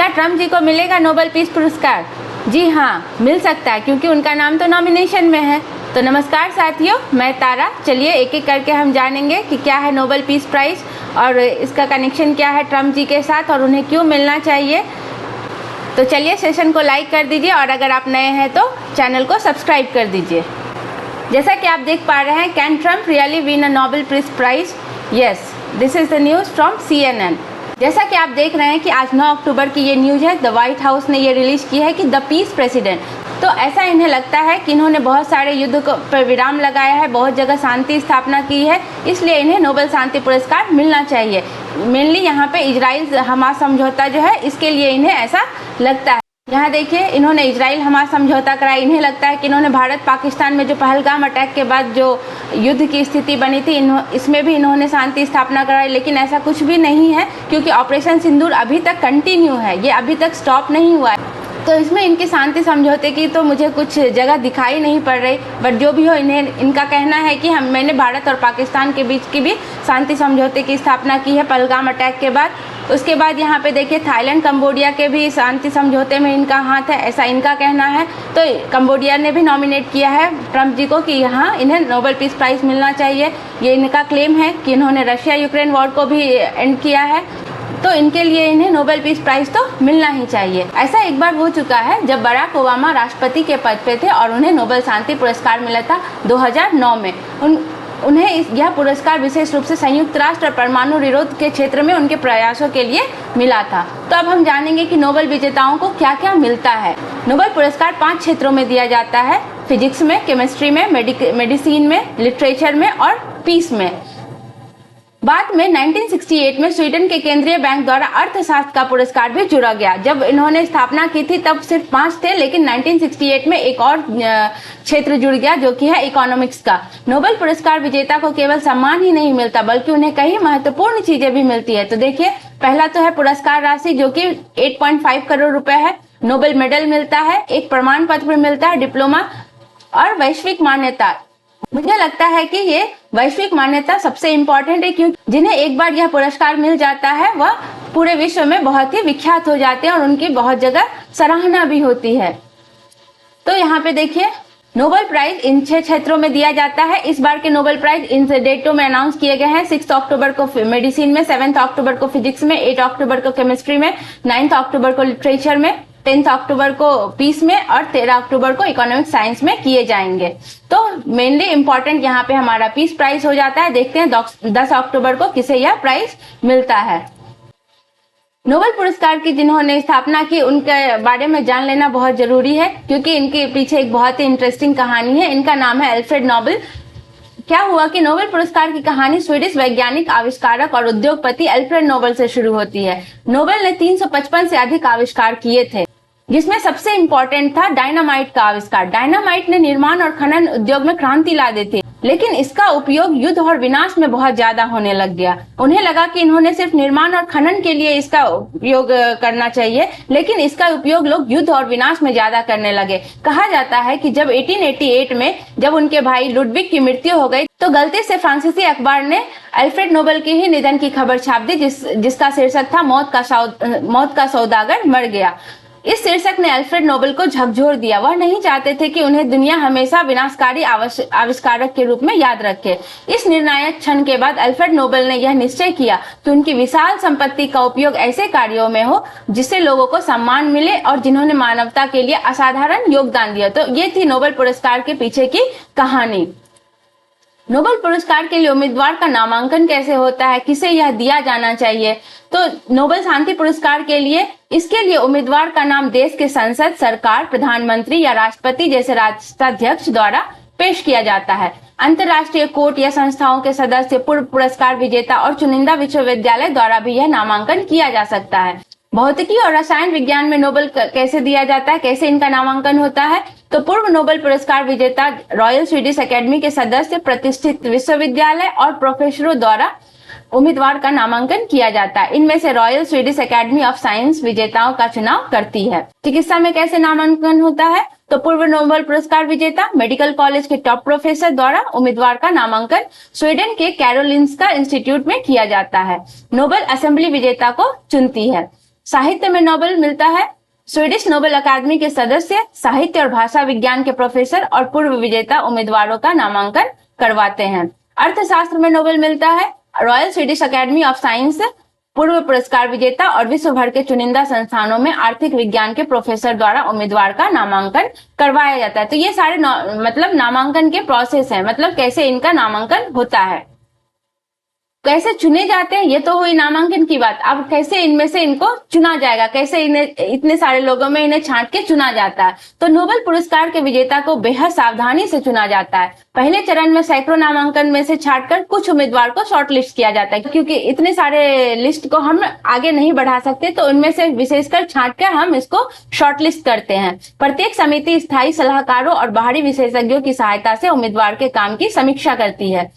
क्या ट्रम्प जी को मिलेगा नोबेल पीस पुरस्कार? जी हाँ, मिल सकता है क्योंकि उनका नाम तो नॉमिनेशन में है। तो नमस्कार साथियों, मैं तारा। चलिए एक एक करके हम जानेंगे कि क्या है नोबेल पीस प्राइज़ और इसका कनेक्शन क्या है ट्रम्प जी के साथ और उन्हें क्यों मिलना चाहिए। तो चलिए सेशन को लाइक कर दीजिए और अगर आप नए हैं तो चैनल को सब्सक्राइब कर दीजिए। जैसा कि आप देख पा रहे हैं, can Trump really win a Nobel peace prize? Yes, this is the news from CNN। जैसा कि आप देख रहे हैं कि आज 9 अक्टूबर की ये न्यूज़ है। द व्हाइट हाउस ने ये रिलीज की है कि द पीस प्रेसिडेंट। तो ऐसा इन्हें लगता है कि इन्होंने बहुत सारे युद्ध पर विराम लगाया है, बहुत जगह शांति स्थापना की है, इसलिए इन्हें नोबेल शांति पुरस्कार मिलना चाहिए। मेनली यहाँ पे इजराइल हमास समझौता जो है, इसके लिए इन्हें ऐसा लगता है। यहाँ देखिए, इन्होंने इजराइल हमास समझौता कराया। इन्हें लगता है कि इन्होंने भारत पाकिस्तान में जो पहलगाम अटैक के बाद जो युद्ध की स्थिति बनी थी, इसमें भी इन्होंने शांति स्थापना कराई। लेकिन ऐसा कुछ भी नहीं है क्योंकि ऑपरेशन सिंदूर अभी तक कंटिन्यू है, ये अभी तक स्टॉप नहीं हुआ है। तो इसमें इनकी शांति समझौते की तो मुझे कुछ जगह दिखाई नहीं पड़ रही। बट जो भी हो, इनका कहना है कि मैंने भारत और पाकिस्तान के बीच की भी शांति समझौते की स्थापना की है पहलगाम अटैक के बाद। उसके बाद यहाँ पे देखिए, थाईलैंड कंबोडिया के भी शांति समझौते में इनका हाथ है, ऐसा इनका कहना है। तो कंबोडिया ने भी नॉमिनेट किया है ट्रम्प जी को कि यहाँ इन्हें नोबेल पीस प्राइज़ मिलना चाहिए। ये इनका क्लेम है कि इन्होंने रशिया यूक्रेन वॉर को भी एंड किया है, तो इनके लिए इन्हें नोबेल पीस प्राइज़ तो मिलना ही चाहिए। ऐसा एक बार हो चुका है जब बराक ओबामा राष्ट्रपति के पद पे थे और उन्हें नोबेल शांति पुरस्कार मिला था 2009 में। उन्हें यह पुरस्कार विशेष रूप से संयुक्त राष्ट्र और परमाणु निरोध के क्षेत्र में उनके प्रयासों के लिए मिला था। तो अब हम जानेंगे कि नोबेल विजेताओं को क्या क्या मिलता है। नोबेल पुरस्कार 5 क्षेत्रों में दिया जाता है: फिजिक्स में, केमिस्ट्री में, मेडिसिन में, लिटरेचर में और पीस में। बाद में 1968 में स्वीडन के केंद्रीय बैंक द्वारा अर्थशास्त्र का पुरस्कार भी जुड़ा गया। जब इन्होंने स्थापना की थी तब सिर्फ 5 थे, लेकिन 1968 में एक और क्षेत्र जुड़ गया जो कि है इकोनॉमिक्स का। नोबेल पुरस्कार विजेता को केवल सम्मान ही नहीं मिलता बल्कि उन्हें कई महत्वपूर्ण चीजें भी मिलती है। तो देखिए, पहला तो है पुरस्कार राशि जो कि 8.5 करोड़ रुपए है। नोबेल मेडल मिलता है, एक प्रमाण पत्र मिलता है, डिप्लोमा और वैश्विक मान्यता। मुझे लगता है कि ये वैश्विक मान्यता सबसे इम्पोर्टेंट है क्योंकि जिन्हें एक बार यह पुरस्कार मिल जाता है वह पूरे विश्व में बहुत ही विख्यात हो जाते हैं और उनकी बहुत जगह सराहना भी होती है। तो यहाँ पे देखिए, नोबेल प्राइज इन 6 क्षेत्रों में दिया जाता है। इस बार के नोबेल प्राइज इन डेटों में अनाउंस किए गए हैं: 6 अक्टूबर को मेडिसिन में, 7 अक्टूबर को फिजिक्स में, 8 अक्टूबर को केमिस्ट्री में, 9 अक्टूबर को लिटरेचर में, 10 अक्टूबर को पीस में और 13 अक्टूबर को इकोनॉमिक साइंस में किए जाएंगे। तो मेनली इंपॉर्टेंट यहाँ पे हमारा पीस प्राइज हो जाता है। देखते हैं 10 अक्टूबर को किसे यह प्राइज मिलता है। नोबेल पुरस्कार की जिन्होंने स्थापना की उनके बारे में जान लेना बहुत जरूरी है क्योंकि इनके पीछे एक बहुत ही इंटरेस्टिंग कहानी है। इनका नाम है अल्फ्रेड नोबेल। क्या हुआ कि नोबेल पुरस्कार की कहानी स्वीडिश वैज्ञानिक, आविष्कारक और उद्योगपति अल्फ्रेड नोबेल से शुरू होती है। नोबेल ने 355 से अधिक आविष्कार किए थे, जिसमें सबसे इंपॉर्टेंट था डायनामाइट का आविष्कार। डायनामाइट ने निर्माण और खनन उद्योग में क्रांति ला दी थी, लेकिन इसका उपयोग युद्ध और विनाश में बहुत ज्यादा होने लग गया। उन्हें लगा कि इन्होंने सिर्फ निर्माण और खनन के लिए इसका उपयोग करना चाहिए, लेकिन इसका उपयोग लोग युद्ध और विनाश में ज्यादा करने लगे। कहा जाता है कि जब 1888 में जब उनके भाई लुडविग की मृत्यु हो गई तो गलती से फ्रांसीसी अखबार ने अल्फ्रेड नोबेल की ही निधन की खबर छाप दी, जिसका शीर्षक था मौत का सौदागर मर गया। इस शीर्षक ने अल्फ्रेड नोबेल को झकझोर दिया। वह नहीं चाहते थे कि उन्हें दुनिया हमेशा विनाशकारी आविष्कारक के रूप में याद रखे। इस निर्णायक क्षण के बाद अल्फ्रेड नोबेल ने यह निश्चय किया कि उनकी विशाल संपत्ति का उपयोग ऐसे कार्यों में हो जिससे लोगों को सम्मान मिले और जिन्होंने मानवता के लिए असाधारण योगदान दिया। तो ये थी नोबेल पुरस्कार के पीछे की कहानी। नोबेल पुरस्कार के लिए उम्मीदवार का नामांकन कैसे होता है, किसे यह दिया जाना चाहिए? तो नोबेल शांति पुरस्कार के लिए इसके लिए उम्मीदवार का नाम देश के संसद, सरकार, प्रधानमंत्री या राष्ट्रपति जैसे राष्ट्राध्यक्ष द्वारा पेश किया जाता है। अंतर्राष्ट्रीय कोर्ट या संस्थाओं के सदस्य, पूर्व पुरस्कार विजेता और चुनिंदा विश्वविद्यालय द्वारा भी यह नामांकन किया जा सकता है। भौतिकी और रसायन विज्ञान में नोबेल कैसे दिया जाता है, कैसे इनका नामांकन होता है? तो पूर्व नोबेल पुरस्कार विजेता, रॉयल स्वीडिश अकेडमी के सदस्य, प्रतिष्ठित विश्वविद्यालय और प्रोफेसरों द्वारा उम्मीदवार का नामांकन किया जाता है। इनमें से royal Swedish academy of science विजेताओं का चुनाव करती है। चिकित्सा में कैसे नामांकन होता है? तो पूर्व नोबेल पुरस्कार विजेता, मेडिकल कॉलेज के टॉप प्रोफेसर द्वारा उम्मीदवार का नामांकन स्वीडन के कैरोलिंस्का इंस्टीट्यूट में किया जाता है। नोबेल असेंबली विजेता को चुनती है। साहित्य में नोबेल मिलता है स्वीडिश नोबेल अकादमी के सदस्य साहित्य और भाषा विज्ञान के प्रोफेसर और पूर्व विजेता उम्मीदवारों का नामांकन करवाते हैं। अर्थशास्त्र में नोबेल मिलता है royal Swedish academy of science पूर्व पुरस्कार विजेता और विश्व भर के चुनिंदा संस्थानों में आर्थिक विज्ञान के प्रोफेसर द्वारा उम्मीदवार का नामांकन करवाया जाता है। तो ये सारे मतलब नामांकन के प्रोसेस है, मतलब कैसे इनका नामांकन होता है, कैसे चुने जाते हैं, ये तो हुई नामांकन की बात। अब कैसे इनमें से इनको चुना जाएगा, कैसे इन्हें इतने सारे लोगों में इन्हें छांट के चुना जाता है। तो नोबेल पुरस्कार के विजेता को बेहद सावधानी से चुना जाता है। पहले चरण में सैकड़ों नामांकन में से छांटकर कुछ उम्मीदवार को शॉर्ट लिस्ट किया जाता है, क्योंकि इतने सारे लिस्ट को हम आगे नहीं बढ़ा सकते, तो उनमें से विशेषकर छांट कर हम इसको शॉर्ट लिस्ट करते हैं। प्रत्येक समिति स्थायी सलाहकारों और बाहरी विशेषज्ञों की सहायता से उम्मीदवार के काम की समीक्षा करती है।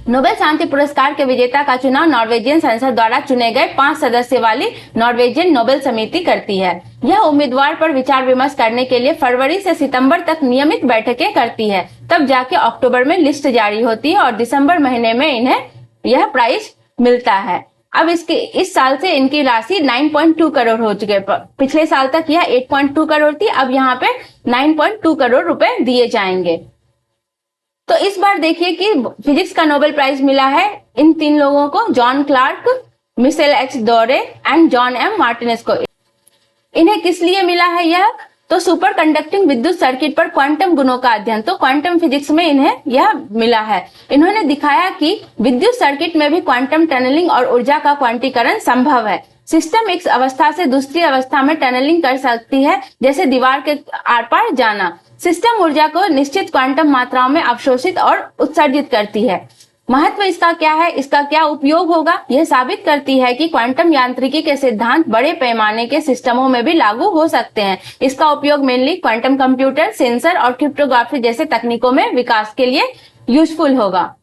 नोबेल शांति पुरस्कार के विजेता का चुनाव नॉर्वेजियन संसद द्वारा चुने गए 5 सदस्य वाली नॉर्वेजियन नोबेल समिति करती है। यह उम्मीदवार पर विचार विमर्श करने के लिए फरवरी से सितंबर तक नियमित बैठकें करती है। तब जाके अक्टूबर में लिस्ट जारी होती है और दिसंबर महीने में इन्हें यह प्राइज मिलता है। अब इस साल से इनकी राशि 9.2 करोड़ हो चुके हैं। पिछले साल तक यह 8.2 करोड़ थी, अब यहाँ पे 9.2 करोड़ रुपए दिए जाएंगे। तो इस बार देखिए कि फिजिक्स का नोबेल प्राइज मिला है इन 3 लोगों को, जॉन क्लार्क, मिशेल एच डोरे एंड जॉन एम मार्टिनेज को। इन्हें किस लिए मिला है यह? तो सुपर कंडक्टिंग विद्युत सर्किट पर क्वांटम गुणों का अध्ययन, तो क्वांटम फिजिक्स में इन्हें यह मिला है। इन्होंने दिखाया कि विद्युत सर्किट में भी क्वांटम टनलिंग और ऊर्जा का क्वांटीकरण संभव है। सिस्टम एक अवस्था से दूसरी अवस्था में टनलिंग कर सकती है, जैसे दीवार के आर पार जाना। सिस्टम ऊर्जा को निश्चित क्वांटम मात्राओं में अवशोषित और उत्सर्जित करती है। महत्व इसका क्या है, इसका क्या उपयोग होगा? यह साबित करती है कि क्वांटम यांत्रिकी के सिद्धांत बड़े पैमाने के सिस्टमों में भी लागू हो सकते हैं। इसका उपयोग मेनली क्वांटम कंप्यूटर, सेंसर और क्रिप्टोग्राफी जैसे तकनीकों में विकास के लिए यूजफुल होगा।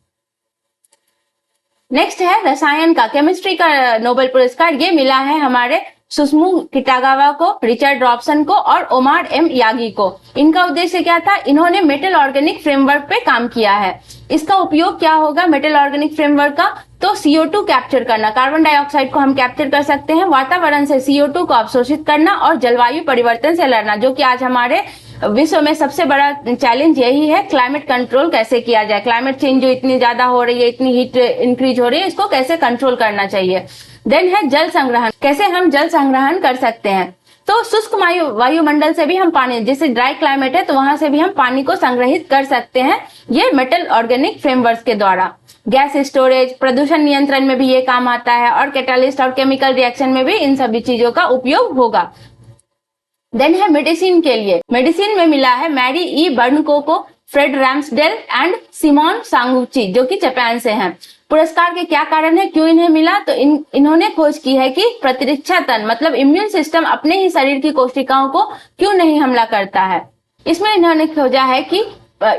नेक्स्ट है रसायन का, केमिस्ट्री का नोबेल पुरस्कार। ये मिला है हमारे सुसुमु किटागावा को, रिचर्ड रॉबसन को और ओमार एम यागी को। इनका उद्देश्य क्या था? इन्होंने मेटल ऑर्गेनिक फ्रेमवर्क पे काम किया है। इसका उपयोग क्या होगा मेटल ऑर्गेनिक फ्रेमवर्क का? तो CO2 कैप्चर करना, कार्बन डाइऑक्साइड को हम कैप्चर कर सकते हैं, वातावरण से CO2 को अवशोषित करना और जलवायु परिवर्तन से लड़ना, जो कि आज हमारे विश्व में सबसे बड़ा चैलेंज यही है। क्लाइमेट कंट्रोल कैसे किया जाए, क्लाइमेट चेंज जो इतनी ज्यादा हो रही है, इतनी हीट इंक्रीज हो रही है, इसको कैसे कंट्रोल करना चाहिए। देन है जल संग्रहण, कैसे हम जल संग्रहण कर सकते हैं। तो शुष्क वायुमंडल से भी हम पानी, जैसे ड्राई क्लाइमेट है तो वहां से भी हम पानी को संग्रहित कर सकते हैं, ये मेटल ऑर्गेनिक फ्रेमवर्क के द्वारा। गैस स्टोरेज, प्रदूषण नियंत्रण में भी ये काम आता है और कैटालिस्ट और केमिकल रिएक्शन में भी इन सभी चीजों का उपयोग होगा। देन है मेडिसिन के लिए, मेडिसिन में मिला है Mary E Brunkow, Fred Ramsdell and Shimon Sakaguchi, जो कि जापान से हैं। पुरस्कार के क्या कारण है, क्यों इन्हें मिला? तो इन्होंने खोज की है कि प्रतिरक्षा तंत्र मतलब इम्यून सिस्टम अपने ही शरीर की कोशिकाओं को क्यों नहीं हमला करता है। इसमें इन्होंने खोजा है कि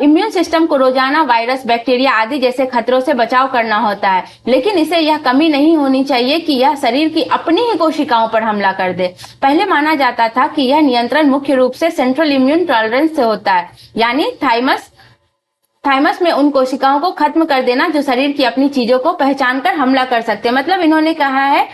इम्यून सिस्टम को रोजाना वायरस, बैक्टीरिया आदि जैसे खतरों से बचाव करना होता है, लेकिन इसे यह कमी नहीं होनी चाहिए कि यह शरीर की अपनी ही कोशिकाओं पर हमला कर दे। पहले माना जाता था कि यह नियंत्रण मुख्य रूप से सेंट्रल इम्यून टॉलरेंस से होता है, यानी थाइमस में उन कोशिकाओं को खत्म कर देना जो शरीर की अपनी चीजों को पहचान कर हमला कर सकते हैं। मतलब इन्होंने कहा है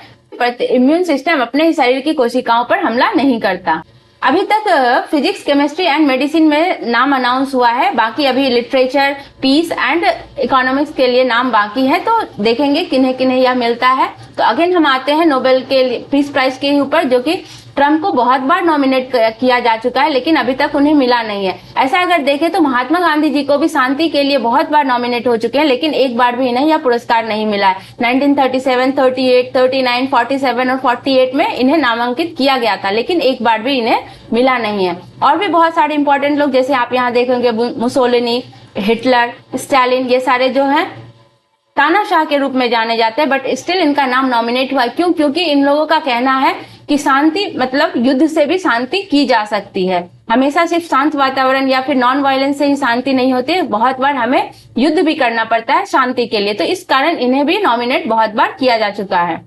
इम्यून सिस्टम अपने ही शरीर की कोशिकाओं पर हमला नहीं करता। अभी तक फिजिक्स, केमिस्ट्री एंड मेडिसिन में नाम अनाउंस हुआ है, बाकी अभी लिटरेचर, पीस एंड इकोनॉमिक्स के लिए नाम बाकी है, तो देखेंगे किन्हें किन्हें यह मिलता है। तो अगेन हम आते हैं नोबेल के पीस प्राइज के ऊपर, जो कि ट्रम्प को बहुत बार नॉमिनेट किया जा चुका है, लेकिन अभी तक उन्हें मिला नहीं है। ऐसा अगर देखें तो महात्मा गांधी जी को भी शांति के लिए बहुत बार नॉमिनेट हो चुके हैं, लेकिन एक बार भी इन्हें यह पुरस्कार नहीं मिला है। 1937, 38, 39, 47 और 48 में इन्हें नामांकित किया गया था, लेकिन एक बार भी इन्हें मिला नहीं है। और भी बहुत सारे इंपॉर्टेंट लोग, जैसे आप यहाँ देखेंगे मुसोलिनी, हिटलर, स्टालिन, ये सारे जो हैं तानाशाह के रूप में जाने जाते हैं, बट स्टिल इनका नाम नॉमिनेट हुआ। क्यों? क्योंकि इन लोगों का कहना है कि शांति मतलब युद्ध से भी शांति की जा सकती है। हमेशा सिर्फ शांत वातावरण या फिर नॉन वायलेंस से ही शांति नहीं होती, बहुत बार हमें युद्ध भी करना पड़ता है शांति के लिए। तो इस कारण इन्हें भी नॉमिनेट बहुत बार किया जा चुका है।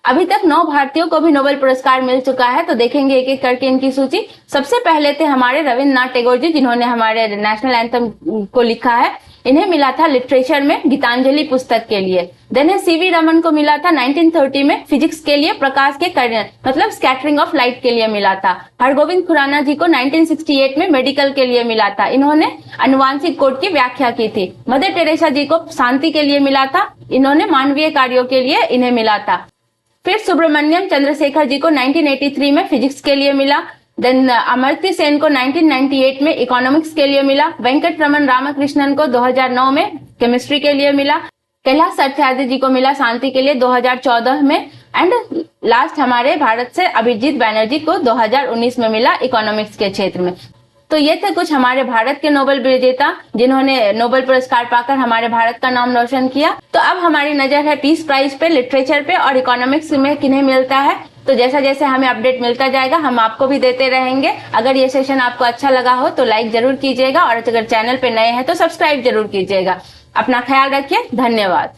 अभी तक 9 भारतीयों को भी नोबेल पुरस्कार मिल चुका है, तो देखेंगे एक एक करके इनकी सूची। सबसे पहले थे हमारे रविन्द्रनाथ टैगोर जी, जिन्होंने हमारे नेशनल एंथम को लिखा है। इन्हें मिला था लिटरेचर में गीतांजलि पुस्तक के लिए। देन है सीवी रमन को मिला था 1930 में फिजिक्स के लिए प्रकाश के किरण मतलब स्कैटरिंग ऑफ लाइट के लिए मिला था। हरगोविंद खुराना जी को 1968 में मेडिकल के लिए मिला था, इन्होंने अनुवांशिक कोड की व्याख्या की थी। मदर टेरेसा जी को शांति के लिए मिला था, इन्होंने मानवीय कार्यों के लिए इन्हें मिला था। फिर सुब्रमण्यम चंद्रशेखर जी को 1983 में फिजिक्स के लिए मिला। देन अमर्त्य सेन को 1998 में इकोनॉमिक्स के लिए मिला। वेंकट रमन रामकृष्णन को 2009 में केमिस्ट्री के लिए मिला। कैलाश सत्यार्थी जी को मिला शांति के लिए 2014 में। एंड लास्ट हमारे भारत से अभिजीत बैनर्जी को 2019 में मिला इकोनॉमिक्स के क्षेत्र में। तो ये थे कुछ हमारे भारत के नोबेल विजेता जिन्होंने नोबेल पुरस्कार पाकर हमारे भारत का नाम रोशन किया। तो अब हमारी नजर है पीस प्राइज पे, लिटरेचर पे और इकोनॉमिक्स में किन्हें मिलता है। तो जैसा जैसे हमें अपडेट मिलता जाएगा हम आपको भी देते रहेंगे। अगर ये सेशन आपको अच्छा लगा हो तो लाइक जरूर कीजिएगा और अगर चैनल पे नए हैं तो सब्सक्राइब जरूर कीजिएगा। अपना ख्याल रखिए, धन्यवाद।